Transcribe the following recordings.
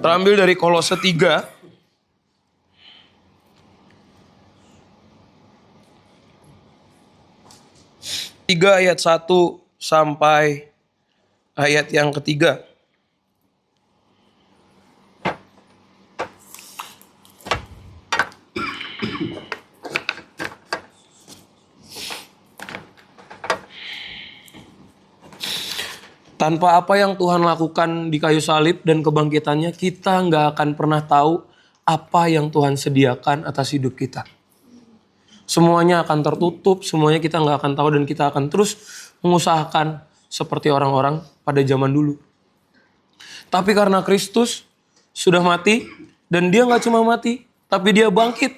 Terambil dari Kolose 3. Tiga ayat 1 sampai ayat yang ketiga. Tanpa apa yang Tuhan lakukan di kayu salib dan kebangkitannya, kita nggak akan pernah tahu apa yang Tuhan sediakan atas hidup kita. Semuanya akan tertutup, semuanya kita nggak akan tahu dan kita akan terus mengusahakan seperti orang-orang pada zaman dulu. Tapi karena Kristus sudah mati dan dia nggak cuma mati, tapi dia bangkit.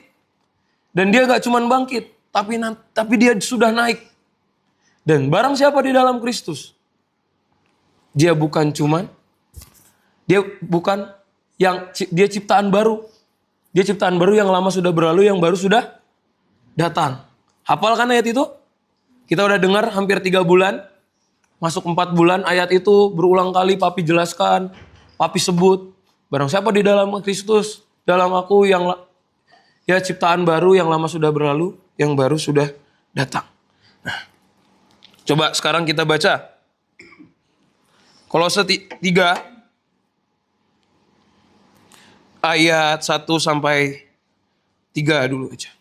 Dan dia nggak cuma bangkit, tapi dia sudah naik. Dan barang siapa di dalam Kristus, dia bukan dia ciptaan baru. Dia ciptaan baru, yang lama sudah berlalu, yang baru sudah datang. Hafal kan ayat itu? Kita udah dengar hampir 3 bulan. Masuk 4 bulan, ayat itu berulang kali Papi jelaskan, Papi sebut. Barang siapa di dalam Kristus, dalam aku ya ciptaan baru, yang lama sudah berlalu, yang baru sudah datang. Nah, coba sekarang kita baca Kolose 3 ayat 1 sampai 3 dulu aja.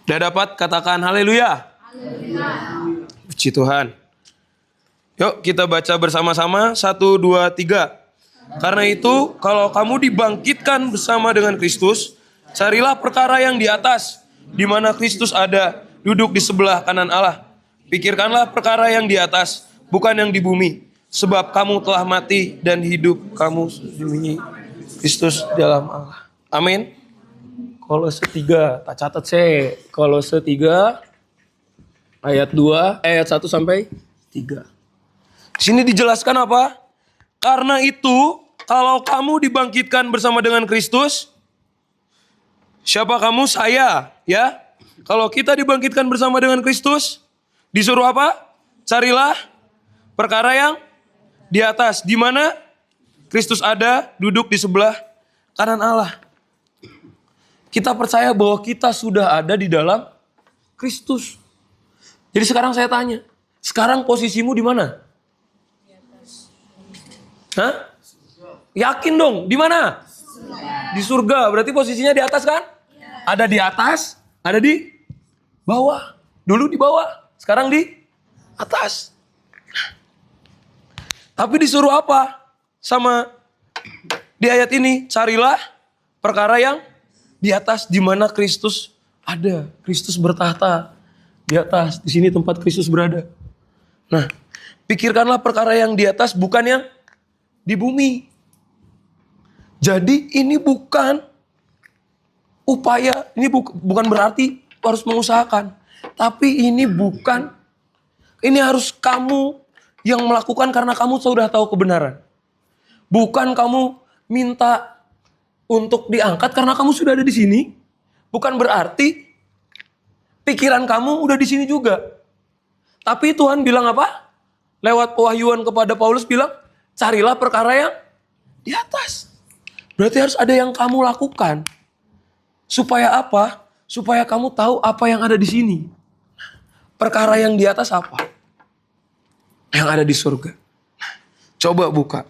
Udah dapat? Katakan haleluya. Puji Tuhan. Yuk kita baca bersama-sama. 1, 2, 3. Karena itu kalau kamu dibangkitkan bersama dengan Kristus, carilah perkara yang di atas, di mana Kristus ada, duduk di sebelah kanan Allah. Pikirkanlah perkara yang di atas, bukan yang di bumi. Sebab kamu telah mati dan hidup kamu sembunyi Kristus dalam Allah. Amin. Kolose 3, tak catat sih. Kolose 3 ayat 1 sampai 3. Di sini dijelaskan apa? Karena itu kalau kamu dibangkitkan bersama dengan Kristus, siapa kamu? Saya, ya. Kalau kita dibangkitkan bersama dengan Kristus, disuruh apa? Carilah perkara yang di atas, di mana Kristus ada, duduk di sebelah kanan Allah. Kita percaya bahwa kita sudah ada di dalam Kristus. Jadi sekarang saya tanya, sekarang posisimu di mana? Hah? Yakin dong, di mana? Di surga. Berarti posisinya di atas kan? Ada di atas, ada di bawah. Dulu di bawah, sekarang di atas. Tapi disuruh apa? Sama di ayat ini, carilah perkara yang di atas, di mana Kristus ada. Kristus bertahta di atas. Di sini tempat Kristus berada. Nah, pikirkanlah perkara yang di atas, bukan yang di bumi. Jadi ini bukan upaya, ini bukan berarti harus mengusahakan. Tapi ini harus kamu yang melakukan karena kamu sudah tahu kebenaran. Bukan kamu minta untuk diangkat karena kamu sudah ada di sini. Bukan berarti pikiran kamu udah di sini juga. Tapi Tuhan bilang apa? Lewat pewahyuan kepada Paulus bilang, carilah perkara yang di atas. Berarti harus ada yang kamu lakukan. Supaya apa? Supaya kamu tahu apa yang ada di sini. Perkara yang di atas apa? Yang ada di surga. Coba buka.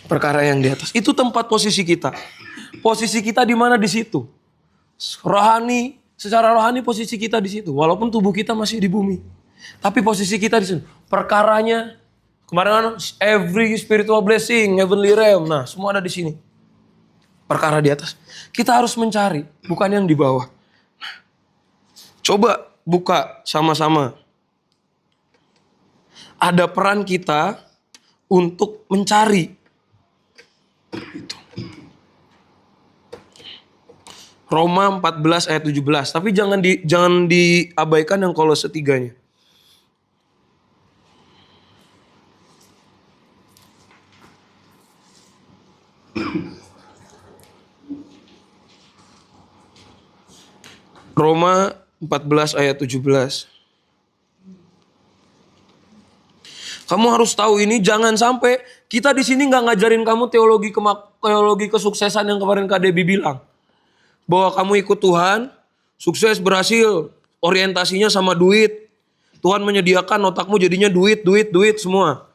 Perkara yang di atas. Itu tempat posisi kita. Posisi kita di mana? Di situ. Rohani, secara rohani posisi kita di situ. Walaupun tubuh kita masih di bumi. Tapi posisi kita di situ. Perkaranya, kemarin every spiritual blessing, heavenly realm. Nah, semua ada di sini. Perkara di atas. Kita harus mencari, bukan yang di bawah. Coba buka sama-sama. Ada peran kita untuk mencari. Itu. Roma 14 ayat 17. Tapi jangan diabaikan yang Kolose 3-nya. Roma 14 ayat 17. Kamu harus tahu ini, jangan sampai kita di sini nggak ngajarin kamu teologi kesuksesan yang kemarin Kak Debbie bilang. Bahwa kamu ikut Tuhan, sukses, berhasil, orientasinya sama duit. Tuhan menyediakan otakmu jadinya duit semua.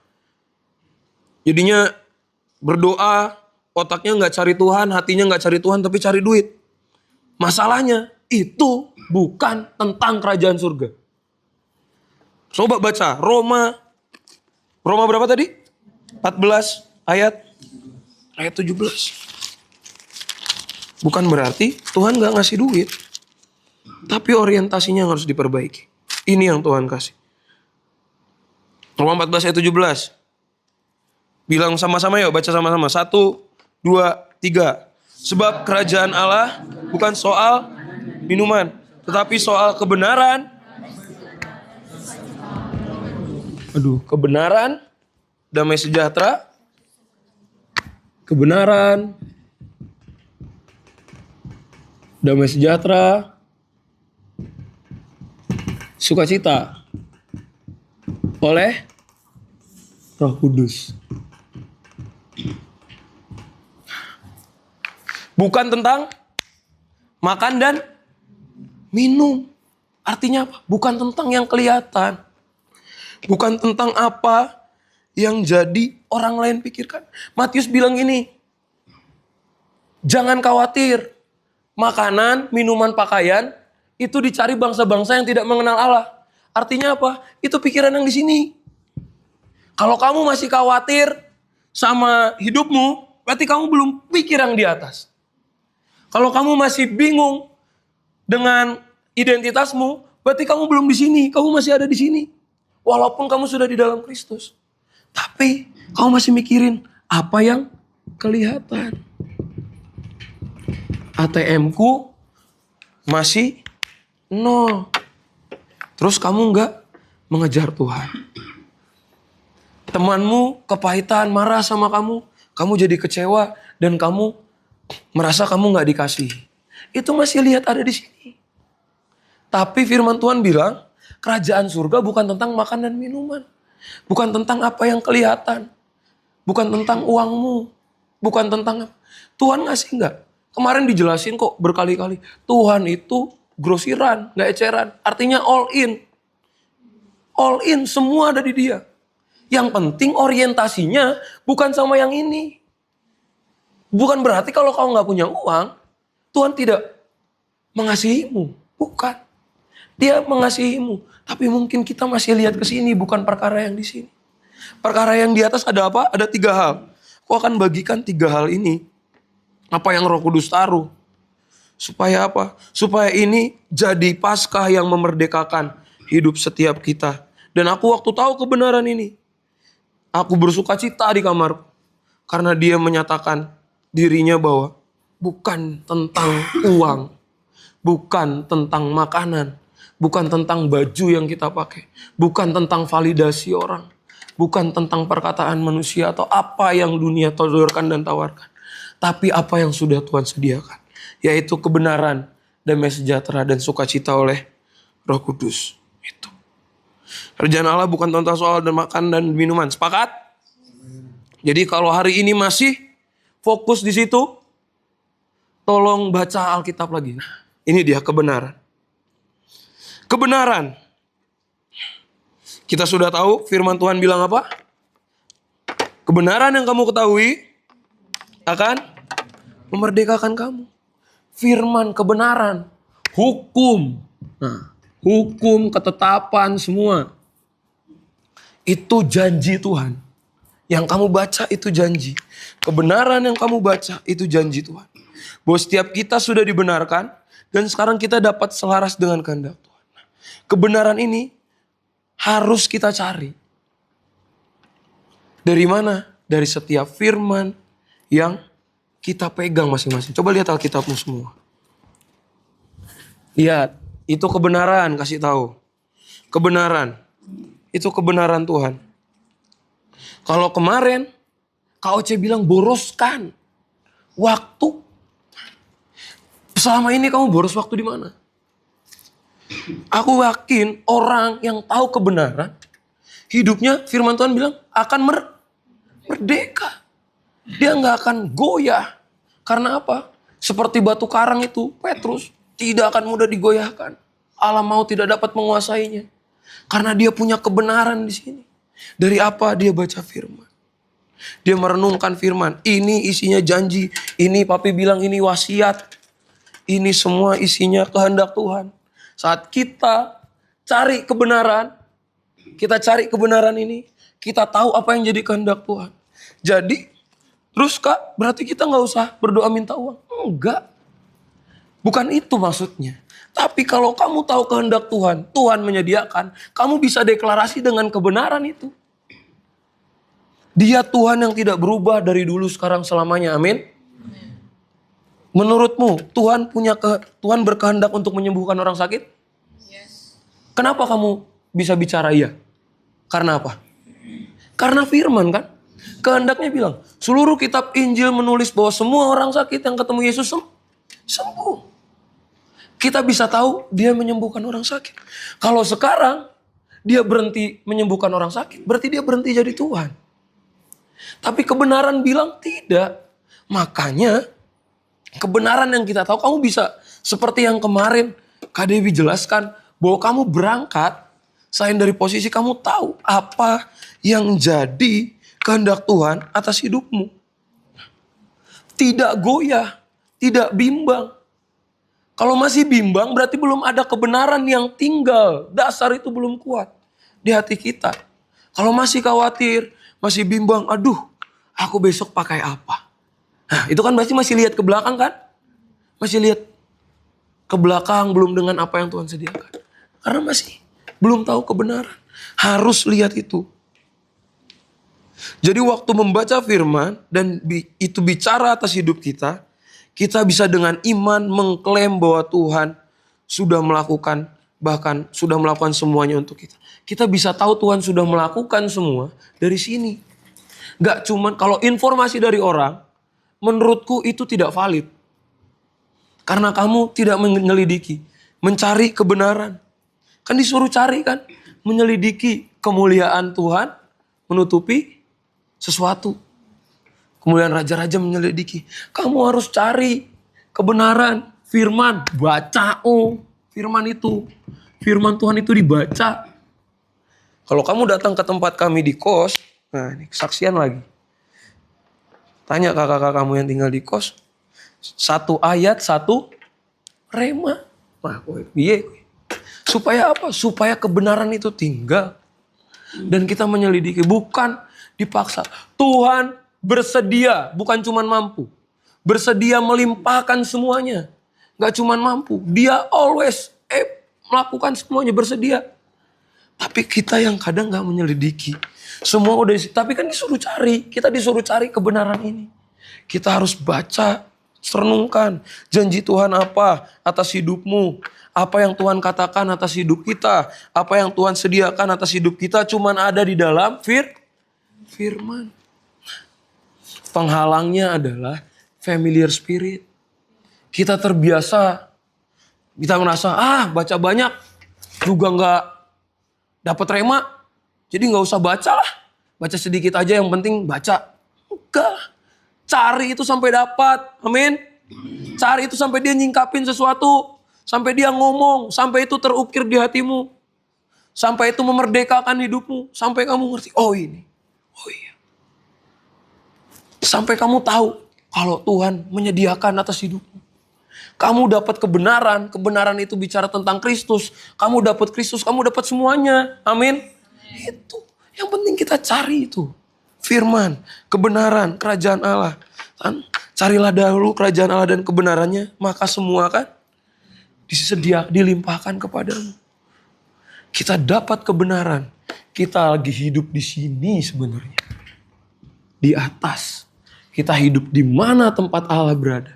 Jadinya berdoa, otaknya nggak cari Tuhan, hatinya nggak cari Tuhan, tapi cari duit. Masalahnya itu bukan tentang kerajaan surga. Coba baca Roma berapa tadi? 14 ayat 17. Bukan berarti Tuhan gak ngasih duit. Tapi orientasinya harus diperbaiki. Ini yang Tuhan kasih. Roma 14 ayat 17. Bilang sama-sama yuk, baca sama-sama. 1, 2, 3. Sebab kerajaan Allah bukan soal minuman, tetapi soal kebenaran. Kebenaran, damai sejahtera, kebenaran, damai sejahtera, sukacita oleh Roh Kudus. Bukan tentang makan dan minum. Artinya apa? Bukan tentang yang kelihatan. Bukan tentang apa yang jadi orang lain pikirkan. Matius bilang gini, jangan khawatir. Makanan, minuman, pakaian itu dicari bangsa-bangsa yang tidak mengenal Allah. Artinya apa? Itu pikiran yang di sini. Kalau kamu masih khawatir sama hidupmu, berarti kamu belum pikir yang di atas. Kalau kamu masih bingung dengan identitasmu, berarti kamu belum di sini. Kamu masih ada di sini. Walaupun kamu sudah di dalam Kristus. Tapi kamu masih mikirin apa yang kelihatan. ATM-ku masih 0. Terus kamu nggak mengejar Tuhan. Temanmu kepahitan, marah sama kamu. Kamu jadi kecewa dan kamu merasa kamu nggak dikasih. Itu masih lihat ada di sini. Tapi firman Tuhan bilang, kerajaan surga bukan tentang makan dan minuman. Bukan tentang apa yang kelihatan. Bukan tentang uangmu. Bukan tentang Tuhan ngasih nggak? Kemarin dijelasin kok berkali-kali. Tuhan itu grosiran, nggak eceran. Artinya all in. All in, semua ada di dia. Yang penting orientasinya bukan sama yang ini. Bukan berarti kalau kau nggak punya uang, Tuhan tidak mengasihimu. Bukan. Dia mengasihimu. Tapi mungkin kita masih lihat ke sini, bukan perkara yang di sini. Perkara yang di atas ada apa? Ada 3 hal. Aku akan bagikan 3 hal ini. Apa yang Roh Kudus taruh. Supaya apa? Supaya ini jadi Paskah yang memerdekakan hidup setiap kita. Dan aku waktu tahu kebenaran ini, aku bersuka cita di kamarku. Karena dia menyatakan dirinya bahwa bukan tentang uang. Bukan tentang makanan. Bukan tentang baju yang kita pakai. Bukan tentang validasi orang. Bukan tentang perkataan manusia atau apa yang dunia todorkan dan tawarkan. Tapi apa yang sudah Tuhan sediakan. Yaitu kebenaran, damai sejahtera dan sukacita oleh Roh Kudus. Itu. Kerajaan Allah bukan tentang soal dan makan dan minuman. Sepakat? Jadi kalau hari ini masih fokus di situ, tolong baca Alkitab lagi. Nah, ini dia kebenaran. Kebenaran. Kita sudah tahu firman Tuhan bilang apa? Kebenaran yang kamu ketahui akan memerdekakan kamu. Firman kebenaran, hukum. Nah, hukum, ketetapan, semua. Itu janji Tuhan. Yang kamu baca itu janji. Kebenaran yang kamu baca itu janji Tuhan. Bahwa setiap kita sudah dibenarkan dan sekarang kita dapat selaras dengan kehendak Tuhan. Kebenaran ini harus kita cari. Dari mana? Dari setiap firman yang kita pegang masing-masing. Coba lihat Alkitabmu semua. Lihat, itu kebenaran, kasih tahu. Kebenaran. Itu kebenaran Tuhan. Kalau kemarin KOC bilang boroskan waktu. Selama ini kamu boros waktu di mana? Aku yakin orang yang tahu kebenaran hidupnya firman Tuhan bilang akan merdeka. Dia nggak akan goyah. Karena apa? Seperti batu karang itu, Petrus tidak akan mudah digoyahkan. Allah mau tidak dapat menguasainya. Karena dia punya kebenaran di sini. Dari apa dia baca firman? Dia merenungkan firman. Ini isinya janji. Ini papi bilang ini wasiat. Ini semua isinya kehendak Tuhan. Saat kita cari kebenaran. Kita cari kebenaran ini. Kita tahu apa yang jadi kehendak Tuhan. Jadi, terus Kak, berarti kita nggak usah berdoa minta uang. Enggak. Bukan itu maksudnya. Tapi kalau kamu tahu kehendak Tuhan, Tuhan menyediakan, kamu bisa deklarasi dengan kebenaran itu. Dia Tuhan yang tidak berubah dari dulu, sekarang, selamanya. Amin. Menurutmu Tuhan Tuhan berkehendak untuk menyembuhkan orang sakit? Yes. Kenapa kamu bisa bicara iya? Karena apa? Karena firman kan? Kehendaknya bilang, seluruh kitab Injil menulis bahwa semua orang sakit yang ketemu Yesus sembuh. Kita bisa tahu dia menyembuhkan orang sakit. Kalau sekarang dia berhenti menyembuhkan orang sakit, berarti dia berhenti jadi Tuhan. Tapi kebenaran bilang tidak. Makanya kebenaran yang kita tahu, kamu bisa seperti yang kemarin Kak Dewi jelaskan, bahwa kamu berangkat selain dari posisi kamu tahu apa yang jadi kehendak Tuhan atas hidupmu. Tidak goyah, tidak bimbang. Kalau masih bimbang berarti belum ada kebenaran yang tinggal. Dasar itu belum kuat di hati kita. Kalau masih khawatir, masih bimbang, aduh aku besok pakai apa? Nah itu kan berarti masih lihat ke belakang kan? Masih lihat ke belakang belum dengan apa yang Tuhan sediakan. Karena masih belum tahu kebenaran. Harus lihat itu. Jadi waktu membaca firman dan itu bicara atas hidup kita, kita bisa dengan iman mengklaim bahwa Tuhan sudah melakukan, bahkan sudah melakukan semuanya untuk kita. Kita bisa tahu Tuhan sudah melakukan semua dari sini. Gak cuman kalau informasi dari orang, menurutku itu tidak valid. Karena kamu tidak menyelidiki, mencari kebenaran. Kan disuruh cari kan, menyelidiki kemuliaan Tuhan, menutupi sesuatu. Kemudian raja-raja menyelidiki. Kamu harus cari kebenaran. Firman. Baca. Firman itu. Firman Tuhan itu dibaca. Kalau kamu datang ke tempat kami di kos. Nah ini kesaksian lagi. Tanya kakak-kakak kamu yang tinggal di kos. Satu ayat, satu rema. Nah, iya. Supaya apa? Supaya kebenaran itu tinggal. Dan kita menyelidiki. Bukan dipaksa. Tuhan bersedia, bukan cuman mampu. Bersedia melimpahkan semuanya. Gak cuman mampu. Dia always melakukan semuanya, bersedia. Tapi kita yang kadang gak menyelidiki. Semua udah, tapi kan disuruh cari. Kita disuruh cari kebenaran ini. Kita harus baca, renungkan. Janji Tuhan apa atas hidupmu. Apa yang Tuhan katakan atas hidup kita. Apa yang Tuhan sediakan atas hidup kita. Cuman ada di dalam firman. Penghalangnya adalah familiar spirit. Kita terbiasa. Kita merasa, baca banyak. Juga gak dapat rema. Jadi gak usah baca lah. Baca sedikit aja yang penting baca. Enggak. Cari itu sampai dapat. Amin. Cari itu sampai dia nyingkapin sesuatu. Sampai dia ngomong. Sampai itu terukir di hatimu. Sampai itu memerdekakan hidupmu. Sampai kamu ngerti, oh ini. Oh iya. Sampai kamu tahu kalau Tuhan menyediakan atas hidupmu. Kamu dapat kebenaran. Kebenaran itu bicara tentang Kristus. Kamu dapat Kristus, kamu dapat semuanya. Amin. Itu. Yang penting kita cari itu. Firman, kebenaran, kerajaan Allah. Carilah dahulu kerajaan Allah dan kebenarannya. Maka semua kan dilimpahkan kepadamu. Kita dapat kebenaran. Kita lagi hidup di sini sebenarnya. Di atas. Kita hidup di mana tempat Allah berada.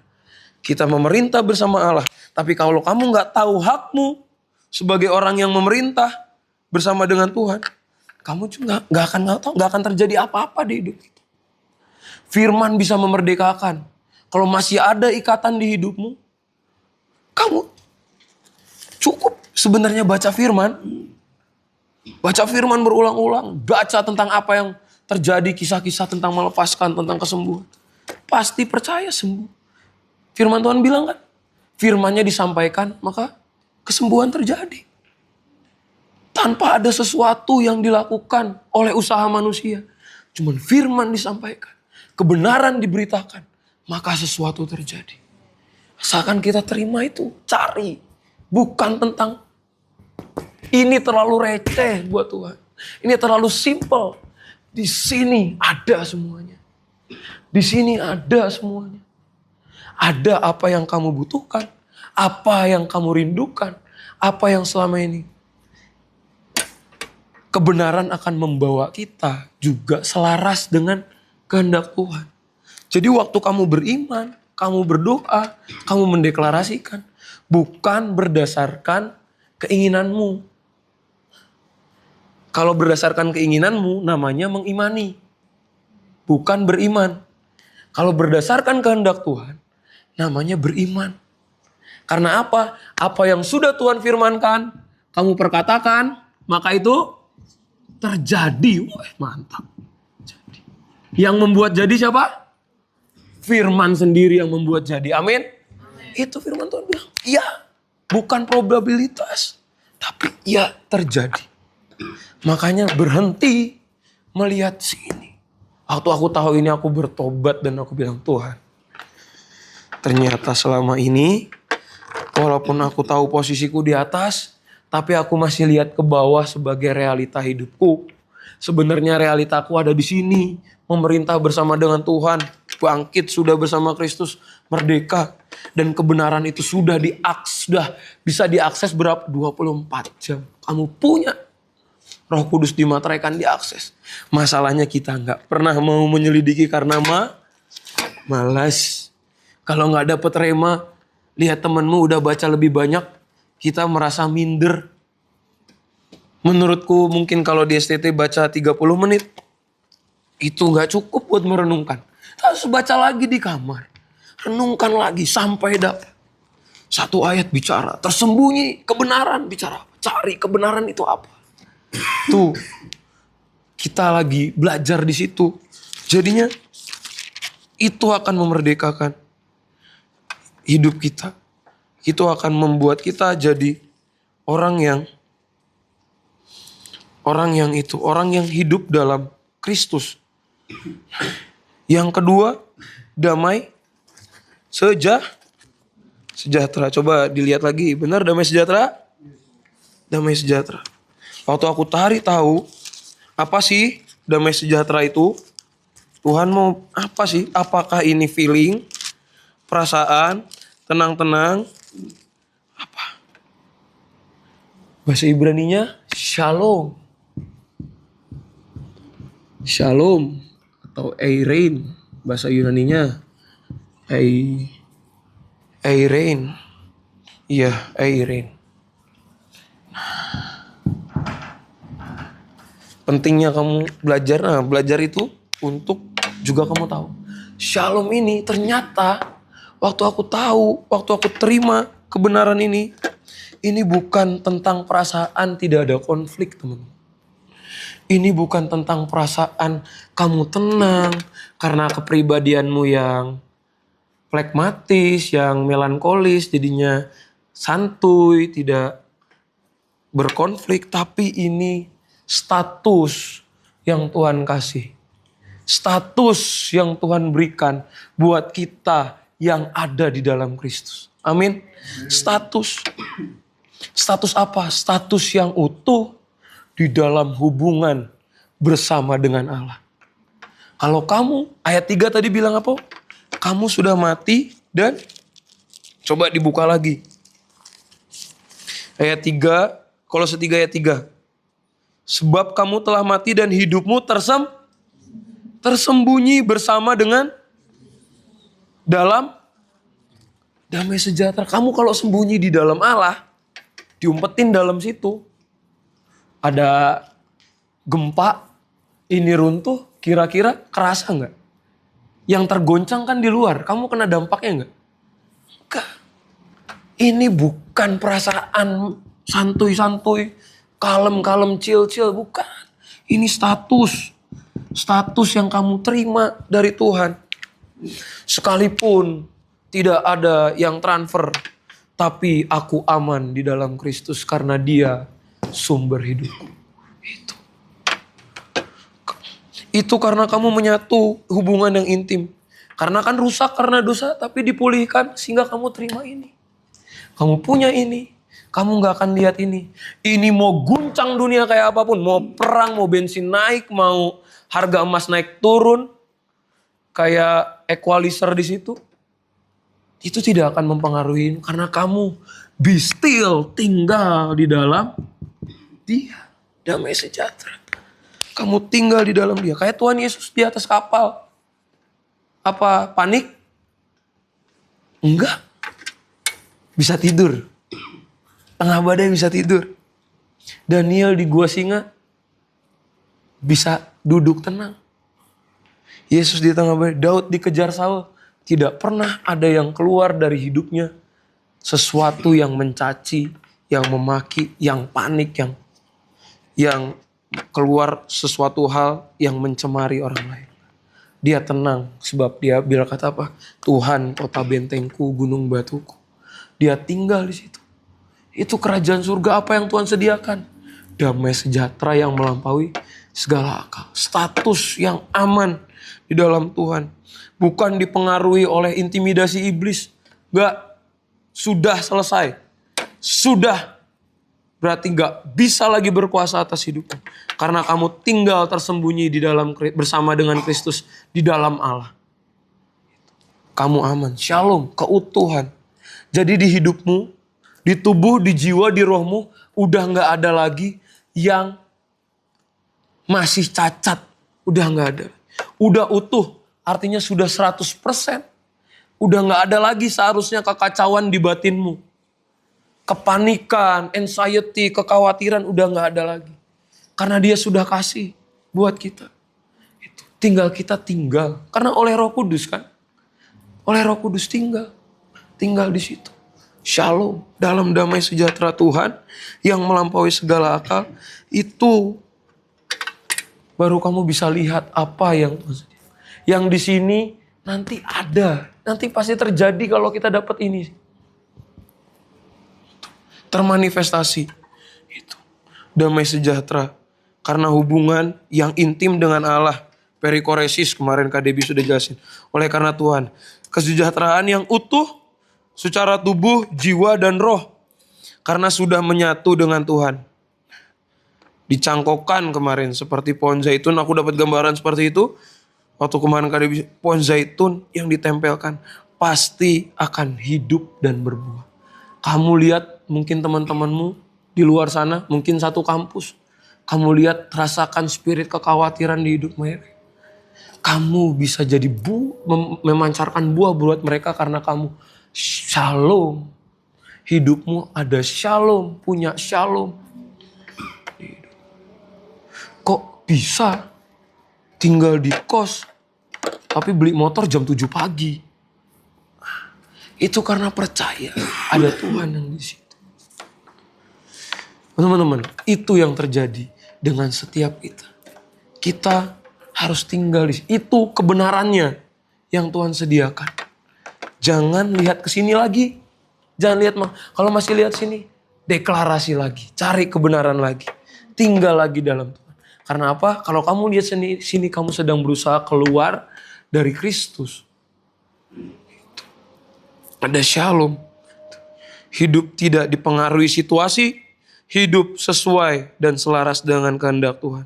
Kita memerintah bersama Allah. Tapi kalau kamu gak tahu hakmu sebagai orang yang memerintah bersama dengan Tuhan, kamu juga gak akan terjadi apa-apa di hidup kita. Firman bisa memerdekakan. Kalau masih ada ikatan di hidupmu, kamu cukup sebenarnya baca firman. Baca firman berulang-ulang. Baca tentang apa yang terjadi, kisah-kisah tentang melepaskan, tentang kesembuhan. Pasti percaya sembuh. Firman Tuhan bilang kan, firmannya disampaikan, maka kesembuhan terjadi. Tanpa ada sesuatu yang dilakukan oleh usaha manusia. Cuman firman disampaikan, kebenaran diberitakan, maka sesuatu terjadi. Asalkan kita terima itu, cari. Bukan tentang ini terlalu receh buat Tuhan. Ini terlalu simple. Di sini ada semuanya. Di sini ada semuanya. Ada apa yang kamu butuhkan. Apa yang kamu rindukan. Apa yang selama ini. Kebenaran akan membawa kita juga selaras dengan kehendak Tuhan. Jadi waktu kamu beriman, kamu berdoa, kamu mendeklarasikan. Bukan berdasarkan keinginanmu. Kalau berdasarkan keinginanmu, namanya mengimani. Bukan beriman. Kalau berdasarkan kehendak Tuhan, namanya beriman. Karena apa? Apa yang sudah Tuhan firmankan, kamu perkatakan, maka itu terjadi. Wah, mantap. Jadi. Yang membuat jadi siapa? Firman sendiri yang membuat jadi. Amin. Itu firman Tuhan bilang. Ya, bukan probabilitas. Tapi ya terjadi. Makanya berhenti melihat sini. Waktu aku tahu ini aku bertobat dan aku bilang, Tuhan, ternyata selama ini walaupun aku tahu posisiku di atas, tapi aku masih lihat ke bawah sebagai realita hidupku. Sebenarnya realitaku ada di sini, memerintah bersama dengan Tuhan, bangkit sudah bersama Kristus, merdeka, dan kebenaran itu sudah bisa diakses berapa? 24 jam. Kamu punya. Roh Kudus dimateraikan, diakses. Masalahnya kita nggak pernah mau menyelidiki karena malas. Kalau nggak dapet rema, lihat temanmu udah baca lebih banyak, kita merasa minder. Menurutku mungkin kalau di STT baca 30 menit, itu nggak cukup buat merenungkan. Harus baca lagi di kamar. Renungkan lagi sampai dapat. Satu ayat bicara, tersembunyi kebenaran bicara. Cari kebenaran itu apa. Tuh, kita lagi belajar di situ. Jadinya itu akan memerdekakan hidup kita. Itu akan membuat kita jadi orang yang hidup dalam Kristus. Yang kedua, damai sejahtera. Coba dilihat lagi, benar damai sejahtera? Damai sejahtera. Waktu aku tahu apa sih damai sejahtera itu? Tuhan mau apa sih? Apakah ini feeling, perasaan, tenang-tenang? Apa? Bahasa Ibraninya shalom. Shalom atau eirein. Bahasa Yunaninya eirein. Iya, eirein. Pentingnya kamu belajar. Nah, belajar itu untuk juga kamu tahu. Shalom ini ternyata waktu aku terima kebenaran ini bukan tentang perasaan tidak ada konflik, teman. Ini bukan tentang perasaan kamu tenang karena kepribadianmu yang flekmatis, yang melankolis, jadinya santuy, tidak berkonflik, tapi ini status yang Tuhan kasih. Status yang Tuhan berikan buat kita yang ada di dalam Kristus. Amin. Status. Status apa? Status yang utuh di dalam hubungan bersama dengan Allah. Kalau kamu, ayat 3 tadi bilang apa? Kamu sudah mati dan coba dibuka lagi. Ayat 3, Kolose 3 ayat 3. Sebab kamu telah mati dan hidupmu tersembunyi bersama dengan dalam damai sejahtera. Kamu kalau sembunyi di dalam Allah, diumpetin dalam situ. Ada gempa, ini runtuh, kira-kira kerasa nggak? Yang tergoncang kan di luar, kamu kena dampaknya nggak? Enggak. Ini bukan perasaan santuy-santuy. kalem-kalem, chill-chill. Bukan. Ini status. Status yang kamu terima dari Tuhan. Sekalipun tidak ada yang transfer, tapi aku aman di dalam Kristus karena Dia sumber hidupku. Itu karena kamu menyatu hubungan yang intim. Karena kan rusak karena dosa, tapi dipulihkan sehingga kamu terima ini. Kamu punya ini. Kamu gak akan lihat ini. Ini mau guncang dunia kayak apapun. Mau perang, mau bensin naik, mau harga emas naik turun. Kayak equalizer di situ. Itu tidak akan mempengaruhi. Karena kamu be still tinggal di dalam Dia. Damai sejahtera. Kamu tinggal di dalam Dia. Kayak Tuhan Yesus di atas kapal. Apa panik? Enggak. Bisa tidur. Tengah badai bisa tidur. Daniel di gua singa bisa duduk tenang. Yesus di tengah badai. Daud dikejar Saul. Tidak pernah ada yang keluar dari hidupnya sesuatu yang mencaci, yang memaki, yang panik, yang keluar sesuatu hal yang mencemari orang lain. Dia tenang sebab dia bilang kata apa? Tuhan kota bentengku, gunung batuku. Dia tinggal di situ. Itu kerajaan surga apa yang Tuhan sediakan? Damai sejahtera yang melampaui segala akal. Status yang aman di dalam Tuhan. Bukan dipengaruhi oleh intimidasi iblis. Enggak. Sudah selesai. Sudah. Berarti enggak bisa lagi berkuasa atas hidupmu. Karena kamu tinggal tersembunyi di dalam bersama dengan Kristus di dalam Allah. Kamu aman. Shalom. Keutuhan. Jadi di hidupmu, di tubuh, di jiwa, di rohmu, udah gak ada lagi yang masih cacat. Udah gak ada. Udah utuh, artinya sudah 100%. Udah gak ada lagi seharusnya kekacauan di batinmu. Kepanikan, anxiety, kekhawatiran udah gak ada lagi. Karena Dia sudah kasih buat kita. Tinggal kita tinggal. Karena oleh Roh Kudus kan. Oleh Roh Kudus tinggal di situ. Shalom dalam damai sejahtera Tuhan yang melampaui segala akal. Itu baru kamu bisa lihat apa yang di sini nanti ada. Nanti pasti terjadi kalau kita dapat ini. Termanifestasi. Itu. Damai sejahtera. Karena hubungan yang intim dengan Allah. Perikoresis kemarin Kak Debbie sudah jelasin. Oleh karena Tuhan. Kesejahteraan yang utuh. Secara tubuh, jiwa, dan roh. Karena sudah menyatu dengan Tuhan. Dicangkokkan kemarin seperti pohon zaitun. Aku dapat gambaran seperti itu. Waktu kemarin pohon zaitun yang ditempelkan. Pasti akan hidup dan berbuah. Kamu lihat mungkin teman-temanmu di luar sana. Mungkin satu kampus. Kamu lihat rasakan spirit kekhawatiran di hidup mereka. Kamu bisa jadi memancarkan buah buat mereka karena kamu shalom. Hidupmu ada shalom. Punya shalom. Kok bisa tinggal di kos tapi beli motor jam 7 pagi? Itu karena percaya ada Tuhan yang di situ. Teman-teman, itu yang terjadi dengan setiap kita. Kita harus tinggal di situ. Itu kebenarannya yang Tuhan sediakan. Jangan lihat ke sini lagi. Jangan lihat, kalau masih lihat sini, deklarasi lagi, cari kebenaran lagi. Tinggal lagi dalam Tuhan. Karena apa? Kalau kamu lihat sini kamu sedang berusaha keluar dari Kristus. Ada shalom. Hidup tidak dipengaruhi situasi, hidup sesuai dan selaras dengan kehendak Tuhan.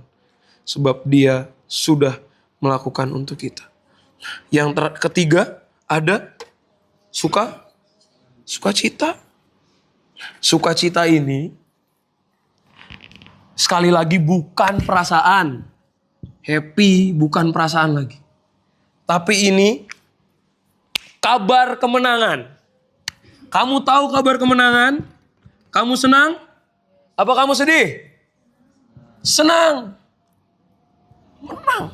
Sebab Dia sudah melakukan untuk kita. Yang ketiga ada sukacita. Sukacita ini sekali lagi bukan perasaan. Happy bukan perasaan lagi. Tapi ini kabar kemenangan. Kamu tahu kabar kemenangan? Kamu senang? Apa kamu sedih? Senang. Menang.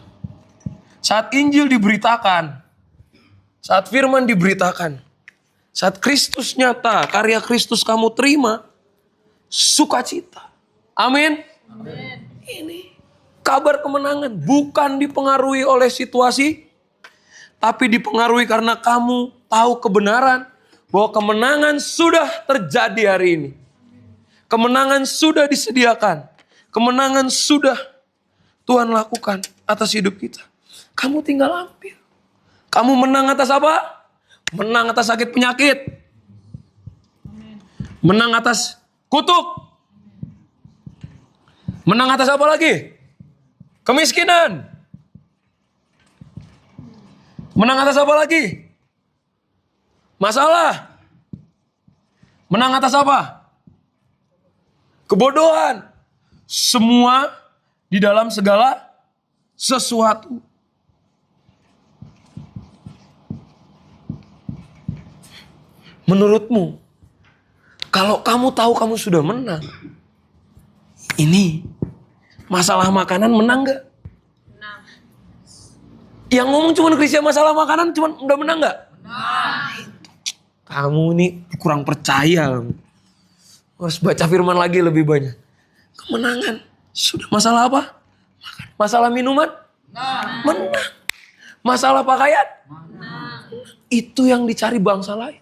Saat Injil diberitakan. Saat firman diberitakan. Saat Kristus nyata, karya Kristus kamu terima, sukacita. Amin. Ini kabar kemenangan bukan dipengaruhi oleh situasi, tapi dipengaruhi karena kamu tahu kebenaran bahwa kemenangan sudah terjadi hari ini. Kemenangan sudah disediakan. Kemenangan sudah Tuhan lakukan atas hidup kita. Kamu tinggal ambil. Kamu menang atas apa? Menang atas sakit penyakit. Menang atas kutuk. Menang atas apa lagi? Kemiskinan. Menang atas apa lagi? Masalah. Menang atas apa? Kebodohan. Semua di dalam segala sesuatu. Menurutmu, kalau kamu tahu kamu sudah menang, ini masalah makanan menang gak? Menang. Yang ngomong cuma Krisya masalah makanan cuma udah menang gak? Menang. Kamu ini kurang percaya. Harus baca firman lagi lebih banyak. Kemenangan. Sudah masalah apa? Masalah minuman? Menang. Masalah pakaian? Menang. Itu yang dicari bangsa lain.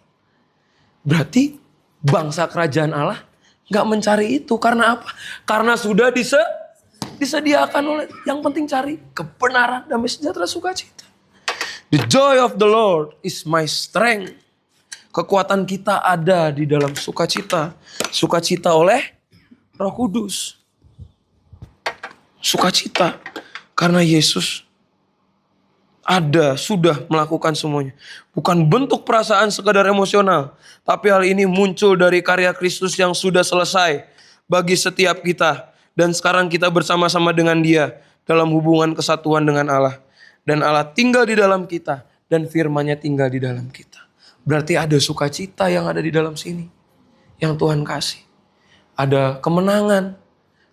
Berarti bangsa kerajaan Allah gak mencari itu. Karena apa? Karena sudah disediakan oleh, yang penting cari kebenaran, damai sejahtera, sukacita. The joy of the Lord is my strength. Kekuatan kita ada di dalam sukacita. Sukacita oleh Roh Kudus. Sukacita karena Yesus ada, sudah melakukan semuanya. Bukan bentuk perasaan sekadar emosional, tapi hal ini muncul dari karya Kristus yang sudah selesai bagi setiap kita. Dan sekarang kita bersama-sama dengan Dia dalam hubungan kesatuan dengan Allah. Dan Allah tinggal di dalam kita dan firman-Nya tinggal di dalam kita. Berarti ada sukacita yang ada di dalam sini yang Tuhan kasih. Ada kemenangan,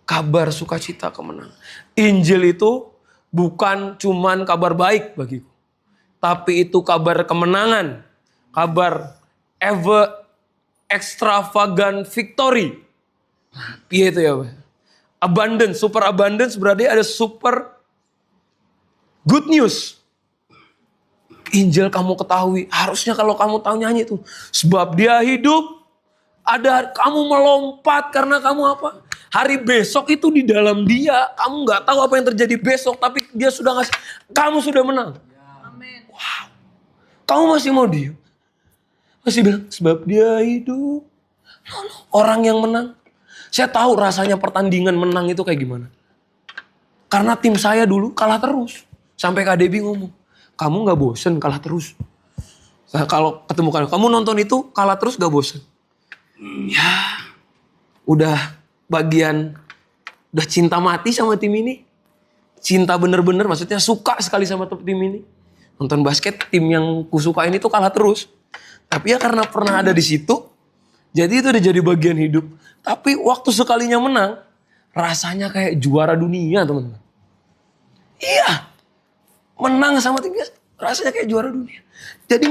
kabar sukacita kemenangan. Injil itu bukan cuman kabar baik bagiku, tapi itu kabar kemenangan, kabar extravagant victory. Iya itu ya, abundance, super abundance berarti ada super good news. Injil kamu ketahui, harusnya kalau kamu tahu nyanyi itu, sebab Dia hidup, ada kamu melompat karena kamu apa? Hari besok itu di dalam Dia. Kamu gak tahu apa yang terjadi besok. Tapi Dia sudah ngasih. Kamu sudah menang. Amin. Wow. Kamu masih mau diam? Masih bilang sebab Dia hidup. Orang yang menang. Saya tahu rasanya pertandingan menang itu kayak gimana. Karena tim saya dulu kalah terus. Sampai Kak Debbie ngomong, kamu gak bosen kalah terus? Nah, kalau ketemu kamu nonton itu kalah terus gak bosen? Ya udah bagian, udah cinta mati sama tim ini. Cinta bener-bener, maksudnya suka sekali sama tim ini. Nonton basket, tim yang kusukain itu kalah terus. Tapi ya karena pernah ada di situ, jadi itu udah jadi bagian hidup. Tapi waktu sekalinya menang, rasanya kayak juara dunia teman-teman. Iya, menang sama tim rasanya kayak juara dunia. Jadi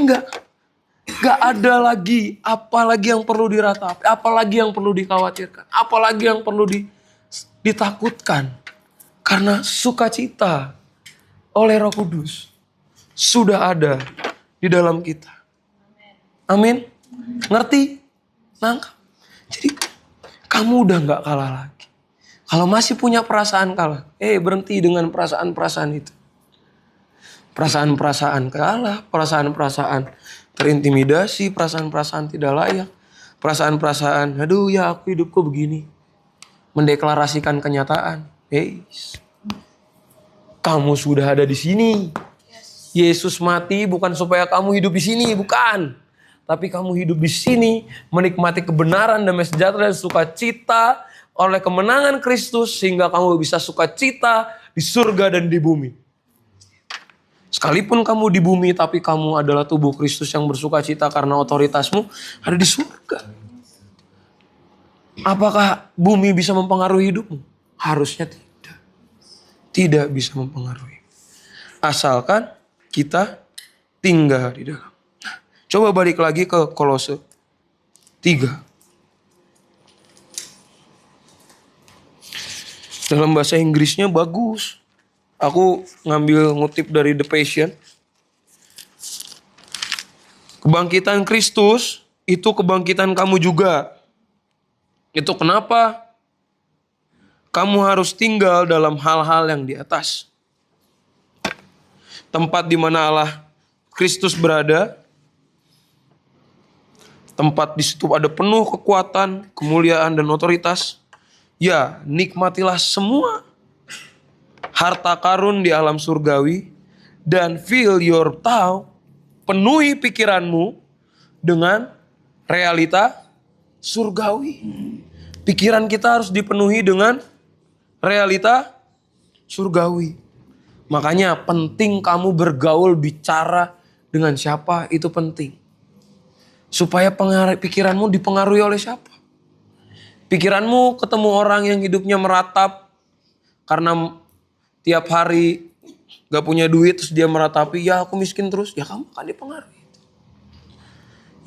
Gak ada lagi, apalagi yang perlu diratapi, apalagi yang perlu dikhawatirkan, apalagi yang perlu ditakutkan. Karena sukacita oleh Roh Kudus sudah ada di dalam kita. Amin. Ngerti? Nangkap. Jadi kamu udah gak kalah lagi. Kalau masih punya perasaan kalah, berhenti dengan perasaan-perasaan itu. Perasaan-perasaan kalah, perasaan-perasaan terintimidasi, perasaan-perasaan tidak layak. Perasaan-perasaan, aduh ya aku hidupku begini. Mendeklarasikan kenyataan. Kamu sudah ada di sini. Yesus mati bukan supaya kamu hidup di sini, bukan. Tapi kamu hidup di sini, menikmati kebenaran, damai sejahtera dan sukacita oleh kemenangan Kristus. Sehingga kamu bisa sukacita di surga dan di bumi. Sekalipun kamu di bumi, tapi kamu adalah tubuh Kristus yang bersukacita karena otoritasmu ada di surga. Apakah bumi bisa mempengaruhi hidupmu? Harusnya tidak. Tidak bisa mempengaruhi. Asalkan kita tinggal di dalam. Coba balik lagi ke Kolose 3. Dalam bahasa Inggrisnya bagus. Aku ngambil ngutip dari The Passion. Kebangkitan Kristus itu kebangkitan kamu juga. Itu kenapa kamu harus tinggal dalam hal-hal yang di atas. Tempat di mana Allah Kristus berada. Tempat di situ ada penuh kekuatan, kemuliaan, dan otoritas. Ya, nikmatilah semua harta karun di alam surgawi. Dan fill your thought, penuhi pikiranmu dengan realita surgawi. Pikiran kita harus dipenuhi dengan realita surgawi. Makanya penting kamu bergaul, bicara dengan siapa, itu penting. Supaya pikiranmu dipengaruhi oleh siapa? Pikiranmu ketemu orang yang hidupnya meratap karena tiap hari gak punya duit, terus dia meratapi, ya aku miskin terus, ya kamu akan dipengaruhi.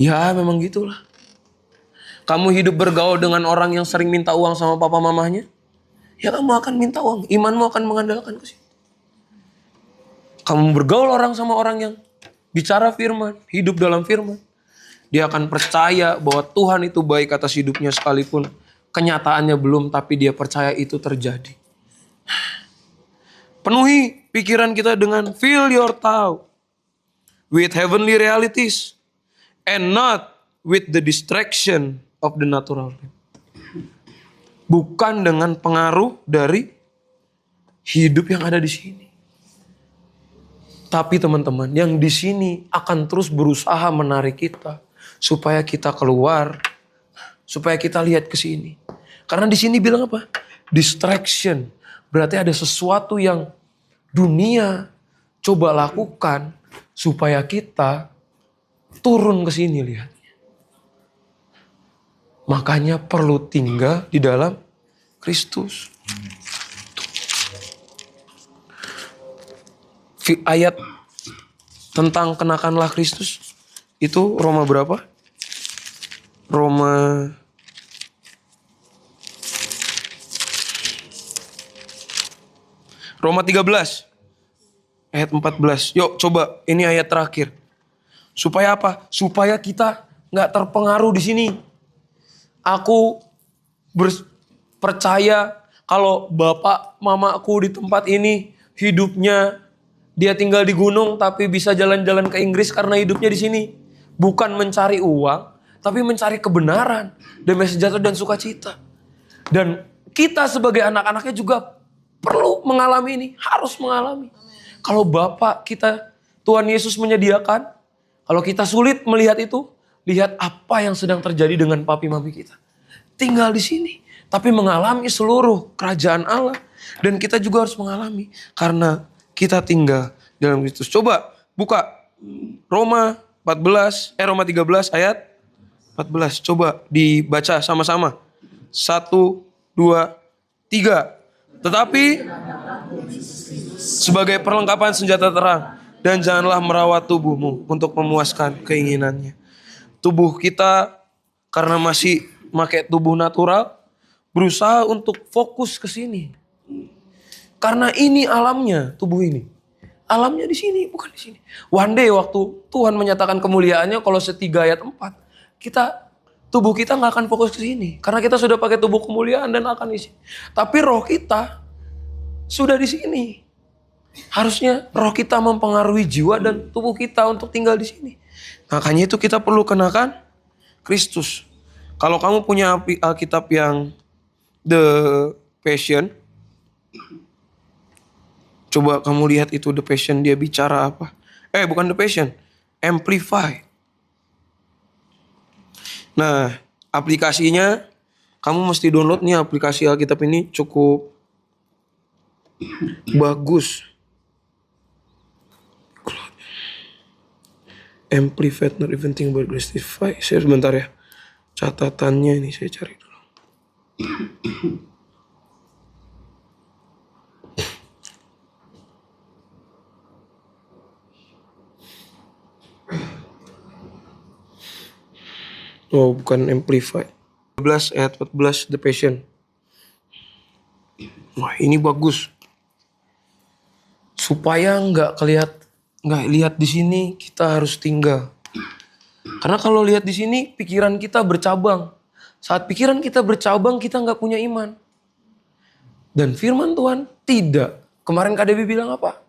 Ya memang gitulah. Kamu hidup bergaul dengan orang yang sering minta uang sama papa mamahnya, ya kamu akan minta uang, imanmu akan mengandalkan ke situ. Kamu bergaul sama orang yang bicara firman, hidup dalam firman, dia akan percaya bahwa Tuhan itu baik atas hidupnya sekalipun kenyataannya belum, tapi dia percaya itu terjadi. Penuhi pikiran kita dengan fill your thought with heavenly realities and not with the distraction of the natural. Bukan dengan pengaruh dari hidup yang ada di sini. Tapi teman-teman, yang di sini akan terus berusaha menarik kita supaya kita keluar, supaya kita lihat ke sini. Karena di sini bilang apa? Distraction. Berarti ada sesuatu yang dunia coba lakukan supaya kita turun ke sini lihatnya. Makanya perlu tinggal di dalam Kristus. Ayat tentang kenakanlah Kristus itu Roma berapa? Roma Roma 13 ayat 14. Yuk coba, ini ayat terakhir. Supaya apa? Supaya kita gak terpengaruh di sini. Aku percaya kalau bapak mamaku di tempat ini hidupnya, dia tinggal di gunung tapi bisa jalan-jalan ke Inggris karena hidupnya di sini. Bukan mencari uang, tapi mencari kebenaran, damai sejahtera dan sukacita. Dan kita sebagai anak-anaknya juga perlu mengalami ini, harus mengalami. Kalau Bapak kita, Tuhan Yesus menyediakan, kalau kita sulit melihat itu, lihat apa yang sedang terjadi dengan papi mami kita. Tinggal di sini, tapi mengalami seluruh kerajaan Allah. Dan kita juga harus mengalami, karena kita tinggal dalam Kristus. Coba buka Roma 13 ayat 14. Coba dibaca sama-sama. 1, 2, 3. Tetapi sebagai perlengkapan senjata terang, dan janganlah merawat tubuhmu untuk memuaskan keinginannya. Tubuh kita karena masih pakai tubuh natural, berusaha untuk fokus ke sini. Karena ini alamnya, tubuh ini. Alamnya di sini, bukan di sini. One day waktu Tuhan menyatakan kemuliaannya, kalau 3 ayat 4, tubuh kita nggak akan fokus ke sini. Karena kita sudah pakai tubuh kemuliaan dan akan isi. Tapi roh kita sudah di sini. Harusnya roh kita mempengaruhi jiwa dan tubuh kita untuk tinggal di sini. Makanya itu kita perlu kenakan Kristus. Kalau kamu punya Alkitab yang The Passion, coba kamu lihat itu The Passion, dia bicara apa. Bukan The Passion, Amplify. Nah, aplikasinya kamu mesti download nih, aplikasi Alkitab ini cukup bagus. Amplified, not even think about Glastify. Saya sebentar ya. Catatannya ini saya cari dulu. Oh, bukan Amplify. 12 ayat 14 The Passion. Wah, ini bagus. Supaya nggak lihat di sini, kita harus tinggal. Karena kalau lihat di sini, pikiran kita bercabang. Saat pikiran kita bercabang, kita nggak punya iman. Dan firman Tuhan tidak. Kemarin KDB bilang apa?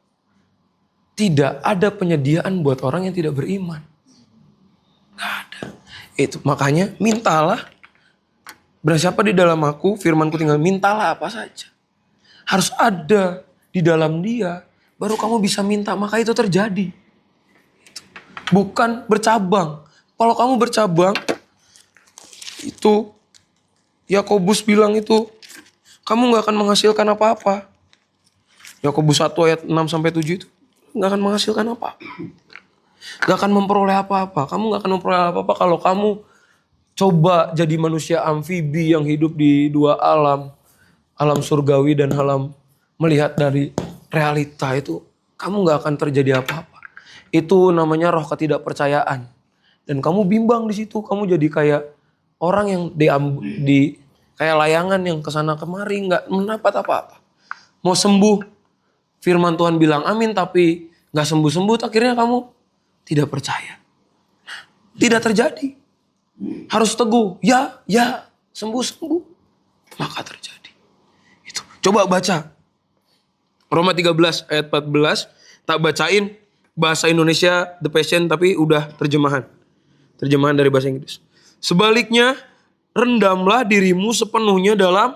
Tidak ada penyediaan buat orang yang tidak beriman. Nggak ada. Itu makanya mintalah. Bersiapa di dalam aku, firmanku tinggal, mintalah apa saja. Harus ada di dalam dia, baru kamu bisa minta, maka itu terjadi. Bukan bercabang. Kalau kamu bercabang, itu Yakobus bilang itu, kamu gak akan menghasilkan apa-apa. Yakobus 1 ayat 6-7 itu gak akan menghasilkan apa-apa. Gak akan memperoleh apa-apa. Kamu gak akan memperoleh apa-apa kalau kamu coba jadi manusia amfibi yang hidup di dua alam. Alam surgawi dan alam melihat dari realita itu. Kamu gak akan terjadi apa-apa. Itu namanya roh ketidakpercayaan. Dan kamu bimbang di situ. Kamu jadi kayak orang yang kayak layangan yang kesana kemari gak mendapat apa-apa. Mau sembuh, firman Tuhan bilang amin, tapi gak sembuh-sembuh, akhirnya kamu tidak percaya. Tidak terjadi. Harus teguh, ya, sembuh-sembuh. Maka terjadi. Itu. Coba baca. Roma 13 ayat 14. Tak bacain bahasa Indonesia The Passion, tapi udah terjemahan. Terjemahan dari bahasa Inggris. Sebaliknya, rendamlah dirimu sepenuhnya dalam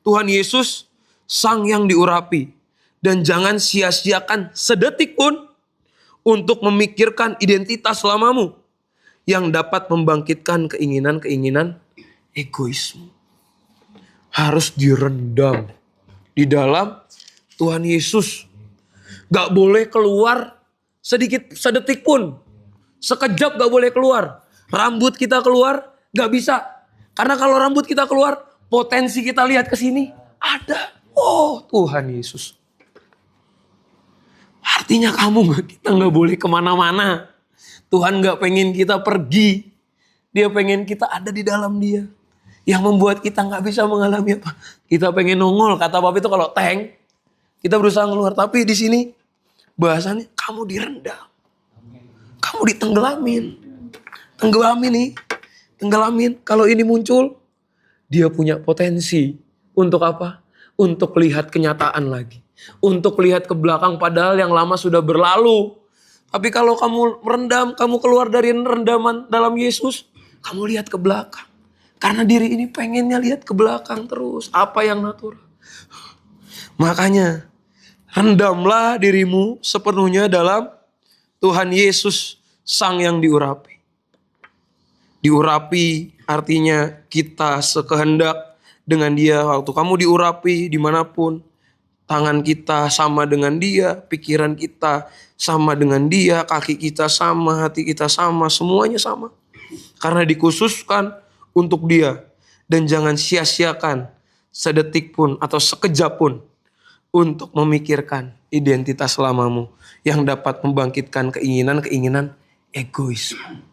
Tuhan Yesus, Sang yang diurapi. Dan jangan sia-siakan sedetik pun untuk memikirkan identitas lamamu yang dapat membangkitkan keinginan-keinginan egoisme. Harus direndam di dalam Tuhan Yesus. Gak boleh keluar sedetik pun. Sekejap gak boleh keluar. Rambut kita keluar gak bisa. Karena kalau rambut kita keluar, potensi kita lihat ke sini ada. Oh, Tuhan Yesus. Artinya kita gak boleh kemana-mana. Tuhan gak pengen kita pergi. Dia pengen kita ada di dalam dia. Yang membuat kita gak bisa mengalami apa. Kita pengen nongol. Kata Bapak itu kalau tank. Kita berusaha keluar. Tapi di sini bahasanya kamu direndam. Kamu ditenggelamin. Tenggelamin nih. Tenggelamin. Kalau ini muncul. Dia punya potensi. Untuk apa? Untuk lihat kenyataan lagi. Untuk lihat ke belakang padahal yang lama sudah berlalu. Tapi kalau kamu merendam, kamu keluar dari rendaman dalam Yesus, kamu lihat ke belakang. Karena diri ini pengennya lihat ke belakang terus. Apa yang natural. Makanya, rendamlah dirimu sepenuhnya dalam Tuhan Yesus, Sang yang diurapi. Diurapi artinya kita sekehendak dengan dia. Waktu kamu diurapi dimanapun. Tangan kita sama dengan dia, pikiran kita sama dengan dia, kaki kita sama, hati kita sama, semuanya sama. Karena dikhususkan untuk dia. Dan jangan sia-siakan sedetik pun atau sekejap pun untuk memikirkan identitas lamamu yang dapat membangkitkan keinginan-keinginan egoisme.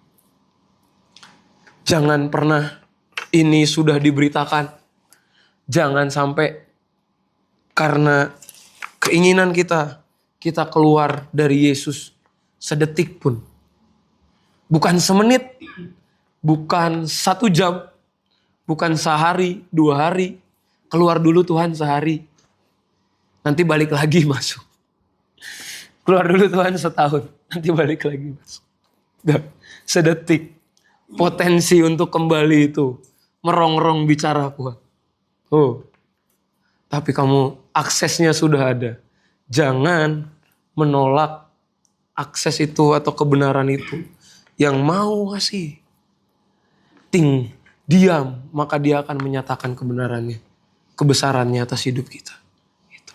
Jangan pernah ini sudah diberitakan. Jangan sampai karena keinginan kita keluar dari Yesus sedetik pun. Bukan semenit, bukan 1 jam, bukan sehari, 2 hari. Keluar dulu Tuhan sehari. Nanti balik lagi masuk. Keluar dulu Tuhan setahun, nanti balik lagi masuk. Sedetik. Potensi untuk kembali itu merongrong bicara Tuhan. Oh. Tapi kamu aksesnya sudah ada. Jangan menolak akses itu atau kebenaran itu. Yang mau ngasih. Diam. Maka dia akan menyatakan kebenarannya. Kebesarannya atas hidup kita. Gitu.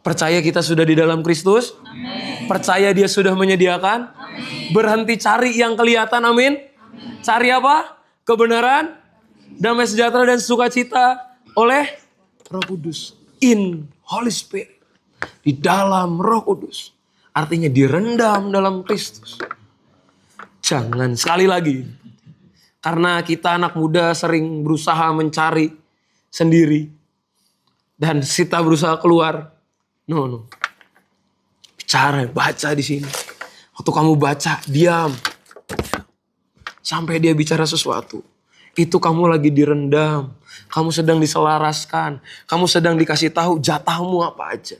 Percaya kita sudah di dalam Kristus. Amin. Percaya dia sudah menyediakan. Amin. Berhenti cari yang kelihatan. Amin. Amin. Cari apa? Kebenaran. Damai sejahtera dan sukacita oleh Roh Kudus. In Holy Spirit. Di dalam Roh Kudus. Artinya direndam dalam Kristus. Jangan sekali lagi. Karena kita anak muda sering berusaha mencari sendiri. Dan Sita berusaha keluar. No. Bicara, baca di sini. Waktu kamu baca, diam. Sampai dia bicara sesuatu. Itu kamu lagi direndam. Kamu sedang diselaraskan. Kamu sedang dikasih tahu jatahmu apa aja.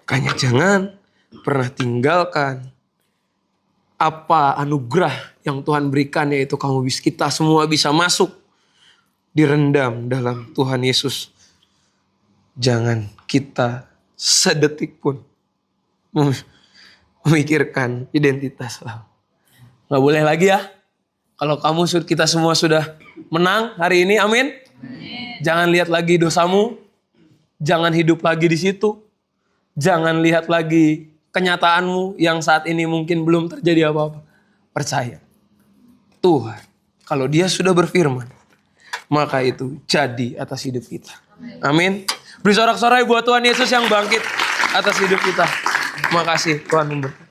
Makanya jangan pernah tinggalkan apa anugerah yang Tuhan berikan, yaitu kita semua bisa masuk direndam dalam Tuhan Yesus. Jangan kita sedetik pun memikirkan identitas. Gak boleh lagi ya. Kalau kita semua sudah menang hari ini, amin. Jangan lihat lagi dosamu. Jangan hidup lagi di situ. Jangan lihat lagi kenyataanmu yang saat ini mungkin belum terjadi apa-apa. Percaya. Tuhan, kalau Dia sudah berfirman, maka itu jadi atas hidup kita. Amin. Beri sorak-sorai buat Tuhan Yesus yang bangkit atas hidup kita. Terima kasih Tuhan memberkati.